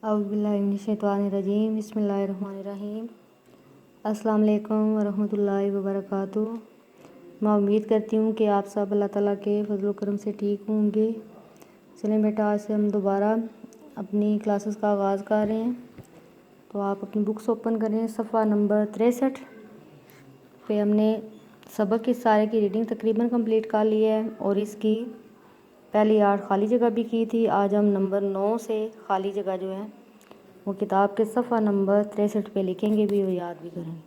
اعوذ باللہ من الشیطان الرجیم بسم اللہ الرحمن الرحیم۔ السلام علیکم ورحمۃ اللہ وبرکاتہ۔ میں امید کرتی ہوں کہ آپ سب اللہ تعالیٰ کے فضل و کرم سے ٹھیک ہوں گے۔ چلیں بیٹا، آج سے ہم دوبارہ اپنی کلاسز کا آغاز کر رہے ہیں، تو آپ اپنی بکس اوپن کریں۔ صفحہ نمبر 63 پہ ہم نے سبق کے سارے کی ریڈنگ تقریباً کمپلیٹ کر لی ہے اور اس کی پہلی 8 خالی جگہ بھی کی تھی۔ آج ہم نمبر 9 سے خالی جگہ جو ہے وہ کتاب کے صفحہ نمبر 63 پہ لکھیں گے بھی اور یاد بھی کریں گے۔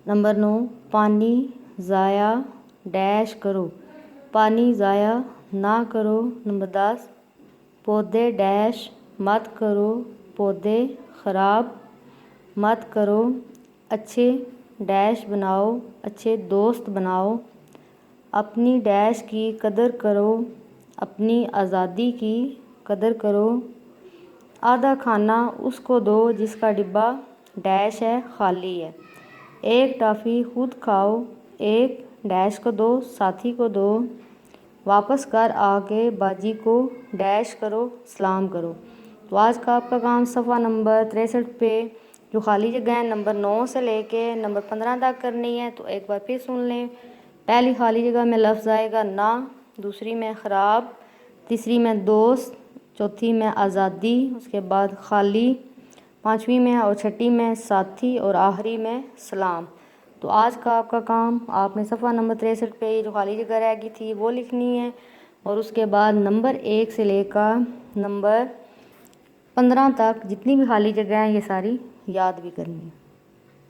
نمبر 9، پانی ضائع ڈیش کرو، پانی ضائع نہ کرو۔ نمبر 10، پودے ڈیش مت کرو، پودے خراب مت کرو۔ اچھے ڈیش بناؤ، اچھے دوست بناؤ۔ اپنی ڈیش کی قدر کرو، اپنی آزادی کی قدر کرو۔ آدھا کھانا اس کو دو جس کا ڈبہ ڈیش ہے خالی ہے۔ ایک ٹافی خود کھاؤ، ایک ڈیش کو دو ساتھی کو دو۔ واپس گھر آ کے باجی کو ڈیش کرو، سلام کرو۔ تو آج کا آپ کا کام صفحہ نمبر 63 پہ جو خالی جگہ ہے نمبر 9 سے لے کے نمبر 15 تک کرنی ہے، تو ایک بار پھر سن لیں۔ پہلی خالی جگہ میں لفظ آئے گا نہ، دوسری میں خراب، تیسری میں دوست، چوتھی میں آزادی، اس کے بعد خالی، پانچویں میں اور چھٹی میں ساتھی اور آخری میں سلام۔ تو آج کا آپ کا کام، آپ نے صفحہ نمبر 63 پہ جو خالی جگہ رہ گئی تھی وہ لکھنی ہے اور اس کے بعد نمبر 1 سے لے کر نمبر 15 تک جتنی بھی خالی جگہ ہیں یہ ساری یاد بھی کرنی ہے۔